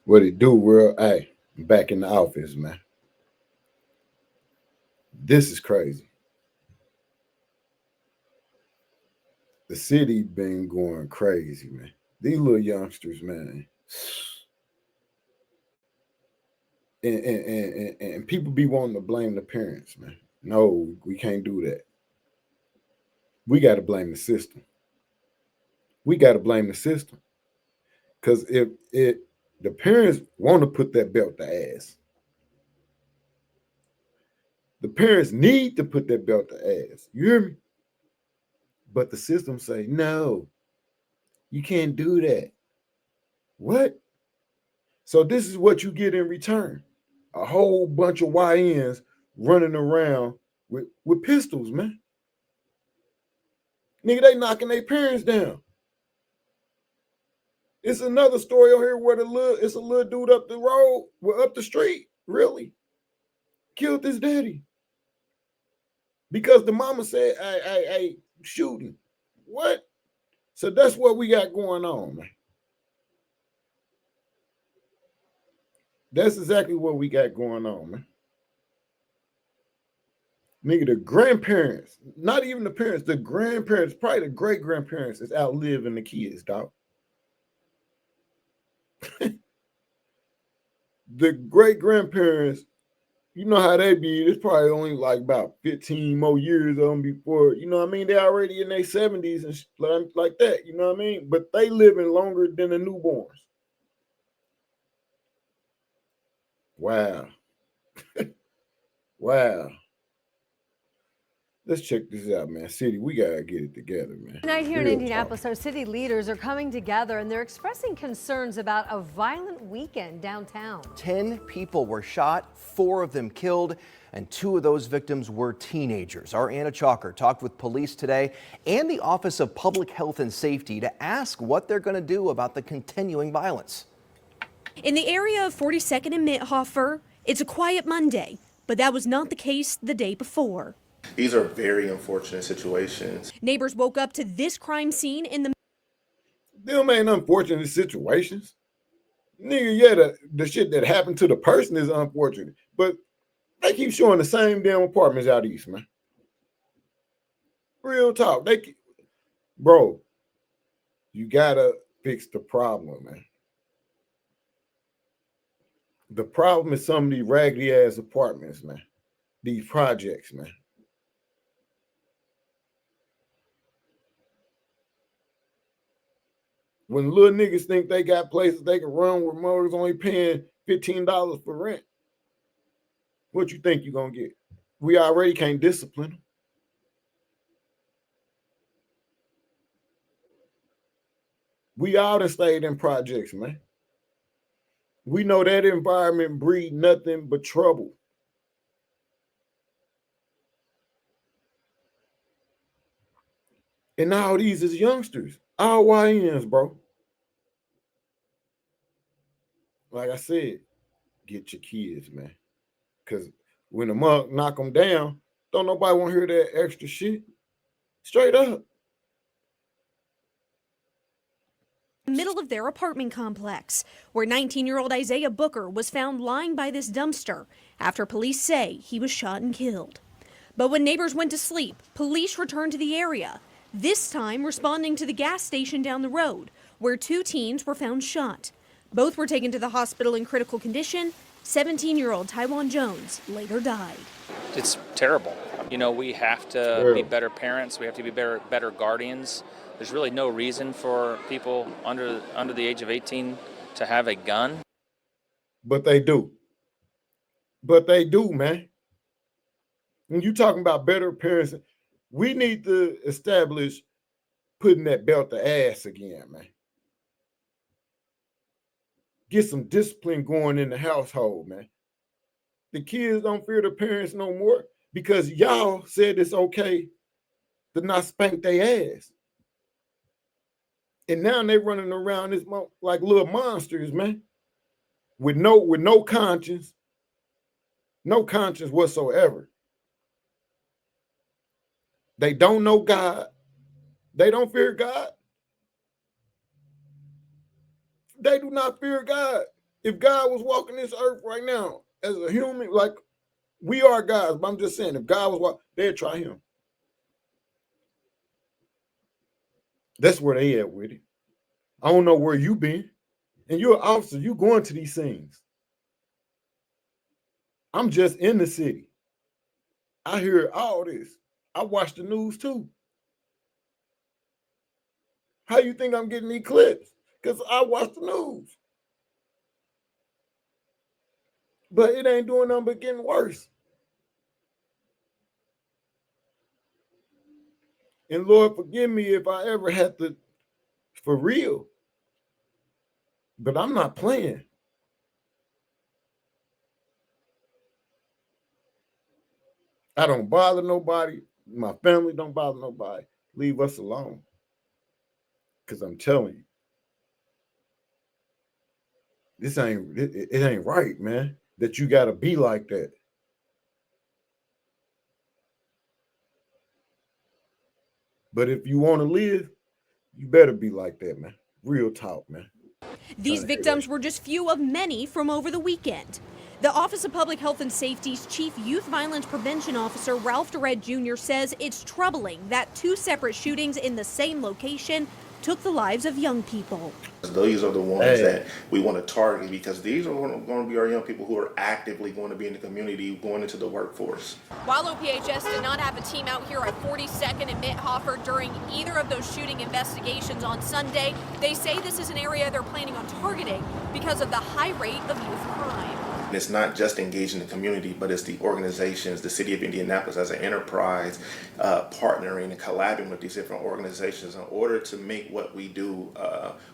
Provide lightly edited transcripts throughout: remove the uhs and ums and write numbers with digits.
What it do, world? Hey, I'm back in the office, man. This is crazy. The city been going crazy, man. These little youngsters, man. And people be wanting to blame the parents, man. No, we can't do that. We got to blame the system. We got to blame the system. Because if the parents want to put that belt to ass, the parents need to put that belt to ass. You hear me? But the system say, no, you can't do that. What? So this is what you get in return. A whole bunch of YNs running around with pistols, man. Nigga, they knocking their parents down. It's another story on here where it's a little dude up the road, up the street, really, killed his daddy. Because the mama said, hey, shooting. What? So that's what we got going on, man. That's exactly what we got going on, man. Nigga, the grandparents, not even the parents, the grandparents, probably the great grandparents is outliving the kids, dog. The great grandparents, you know how they be. It's probably only like about 15 more years on before, you know what I mean? They already in their 70s and like that, you know what I mean? But they living longer than the newborns. Wow. Wow. Let's check this out, man. City, we got to get it together, man. Tonight here in Indianapolis, our city leaders are coming together and they're expressing concerns about a violent weekend downtown. 10 people were shot, 4 of them killed, and 2 of those victims were teenagers. Our Anna Chalker talked with police today and the Office of Public Health and Safety to ask what they're going to do about the continuing violence. In the area of 42nd and Mithofer, it's a quiet Monday, but that was not the case the day before. These are very unfortunate situations. Neighbors woke up to this crime scene in the... Them ain't unfortunate situations. Nigga, yeah, the shit that happened to the person is unfortunate. But they keep showing the same damn apartments out east, man. Real talk. Bro, you gotta fix the problem, man. The problem is some of these raggedy ass apartments, man. These projects, man. When little niggas think they got places they can run where mother's only paying $15 for rent, what you think you're going to get? We already can't discipline them. We all done stayed in projects, man. We know that environment breed nothing but trouble. And now these is youngsters. All YNs, bro. Like I said, get your kids, man. Because when the mug knock them down, don't nobody want to hear that extra shit. Straight up. middle of their apartment complex, where 19-year-old Isaiah Booker was found lying by this dumpster after police say he was shot and killed. But when neighbors went to sleep, police returned to the area, this time responding to the gas station down the road, where 2 teens were found shot. Both were taken to the hospital in critical condition. 17-year-old Taiwan Jones later died. It's terrible. You know, we have to be better parents. We have to be better guardians. There's really no reason for people under the age of 18 to have a gun. But they do. But they do, man. When you talking about better parents, we need to establish putting that belt to ass again, man. Get some discipline going in the household, man. The kids don't fear the parents no more because y'all said it's okay to not spank their ass. And now they running around this like little monsters, man, with no conscience, no conscience whatsoever. They don't know God. They don't fear God. They do not fear God. If God was walking this earth right now as a human, like we are gods, but I'm just saying, if God was walking, they'd try him. That's where they at with it. I don't know where you been. And you're an officer, you going to these things. I'm just in the city. I hear all this. I watch the news too. How you think I'm getting these clips? Because I watch the news. But it ain't doing nothing but getting worse. And Lord, forgive me if I ever had to, for real. But I'm not playing. I don't bother nobody. My family don't bother nobody. Leave us alone. Because I'm telling you, it ain't right, man, that you got to be like that. But if you want to live, you better be like that, man. Real talk, man. These victims were just few of many from over the weekend. The Office of Public Health and Safety's Chief Youth Violence Prevention Officer Ralph DeRed Jr. says it's troubling that 2 separate shootings in the same location took the lives of young people. These are the ones that we want to target because these are going to be our young people who are actively going to be in the community, going into the workforce. While OPHS did not have a team out here at 42nd and Mithofer during either of those shooting investigations on Sunday, they say this is an area they're planning on targeting because of the high rate of youth crime. And it's not just engaging the community, but it's the organizations, the city of Indianapolis as an enterprise, partnering and collaborating with these different organizations in order to make what we do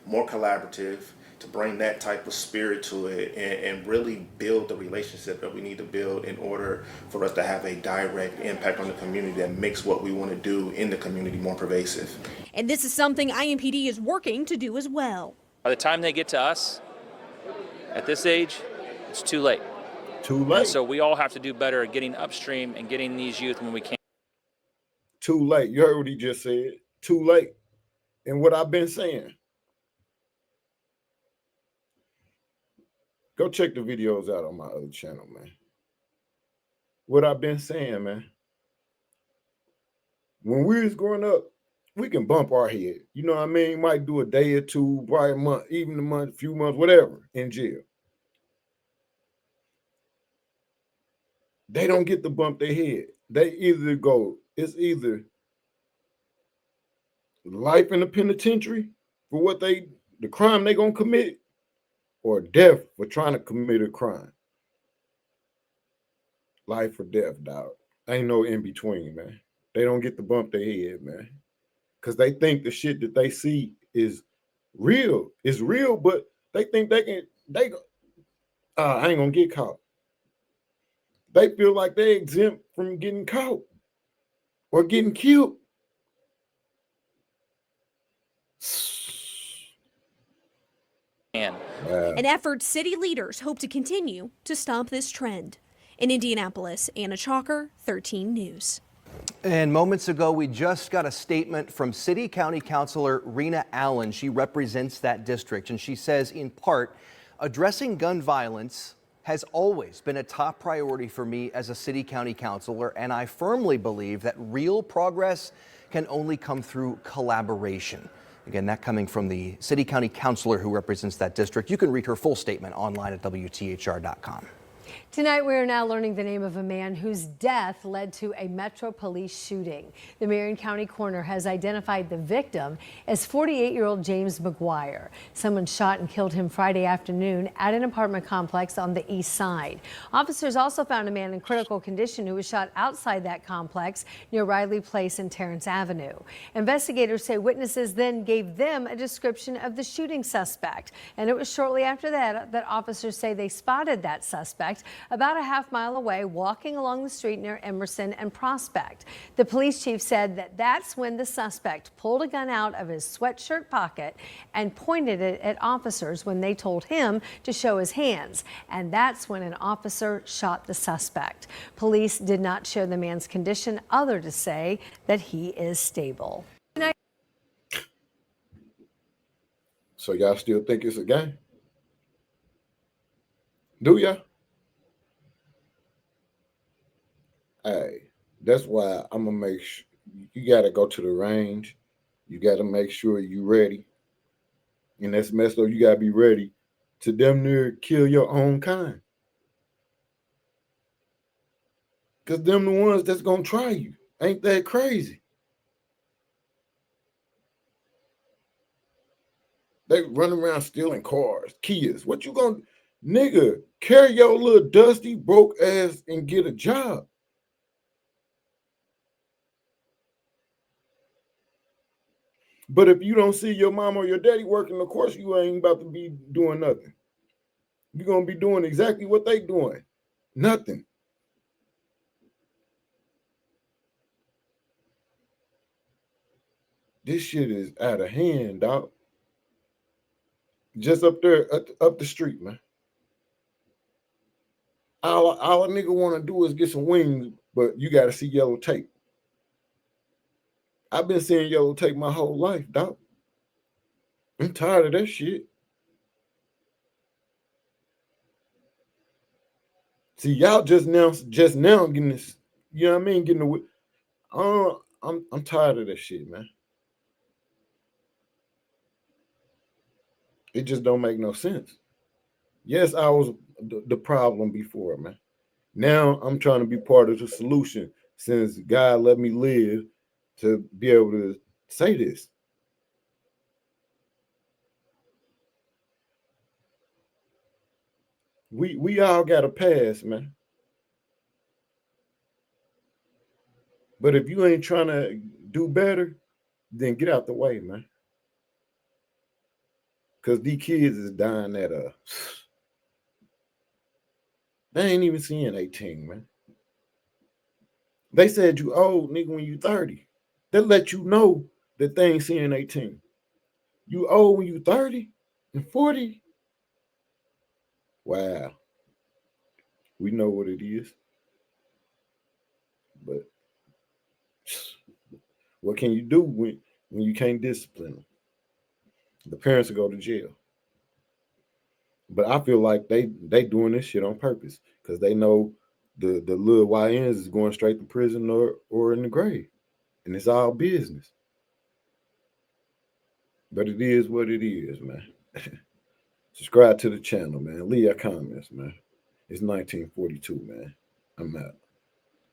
more collaborative, to bring that type of spirit to it and really build the relationship that we need to build in order for us to have a direct impact on the community that makes what we want to do in the community more pervasive. And this is something IMPD is working to do as well. By the time they get to us, at this age, it's too late. Too late. And so we all have to do better at getting upstream and getting these youth when we can. Too late. You heard what he just said. Too late. And what I've been saying. Go check the videos out on my other channel, man. What I've been saying, man. When we was growing up, we can bump our head. You know what I mean? Might do a day or two, probably a month, even a month, few months, whatever, in jail. They don't get to bump their head. They either go, it's either life in the penitentiary for what the crime they gonna commit, or death for trying to commit a crime. Life or death, dog. Ain't no in between, man. They don't get to bump their head, man. Because they think the shit that they see is real. It's real, but they think I ain't gonna get caught. They feel like they exempt from getting caught or getting killed. An effort city leaders hope to continue to stop this trend. In Indianapolis, Anna Chalker, 13 News. And moments ago, we just got a statement from City County Councilor Rena Allen. She represents that district, and she says, in part, addressing gun violence has always been a top priority for me as a city county councilor, and I firmly believe that real progress can only come through collaboration. Again, that coming from the city county councilor who represents that district. You can read her full statement online at WTHR.com. Tonight, we are now learning the name of a man whose death led to a Metro Police shooting. The Marion County coroner has identified the victim as 48-year-old James McGuire. Someone shot and killed him Friday afternoon at an apartment complex on the east side. Officers also found a man in critical condition who was shot outside that complex near Riley Place and Terrence Avenue. Investigators say witnesses then gave them a description of the shooting suspect. And it was shortly after that that officers say they spotted that suspect about a half-mile away, walking along the street near Emerson and Prospect. The police chief said that's when the suspect pulled a gun out of his sweatshirt pocket and pointed it at officers when they told him to show his hands. And that's when an officer shot the suspect. Police did not share the man's condition, other to say that he is stable. So y'all still think it's a guy? Do ya? Hey, that's why I'm gonna make sure you gotta go to the range. You gotta make sure you ready. And that's messed up. You gotta be ready to damn near kill your own kind. Cause them the ones that's gonna try you. Ain't that crazy? They run around stealing cars, Kias. What you gonna, nigga, carry your little dusty broke ass and get a job. But if you don't see your mom or your daddy working, of course you ain't about to be doing nothing. You're gonna be doing exactly what they doing. Nothing. This shit is out of hand, dog. Just up there, up the street, man. All a nigga want to do is get some wings, but you got to see yellow tape. I've been seeing yellow tape my whole life, dog. I'm tired of that shit. See, y'all just now getting this. You know what I mean? Getting the. I'm tired of that shit, man. It just don't make no sense. Yes, I was the problem before, man. Now I'm trying to be part of the solution since God let me live to be able to say this. We all got a pass, man. But if you ain't trying to do better, then get out the way, man. Cause these kids is dying at they ain't even seeing 18, man. They said you old, nigga, when you 30. They let you know that they ain't seeing 18. You old when you 30 and 40. Wow. We know what it is. But what can you do when you can't discipline them? The parents will go to jail. But I feel like they doing this shit on purpose because they know the little YNs is going straight to prison or in the grave, and it's all business. But it is what it is, man. Subscribe to the channel, man. Leave your comments, man. It's 1942, man. I'm out.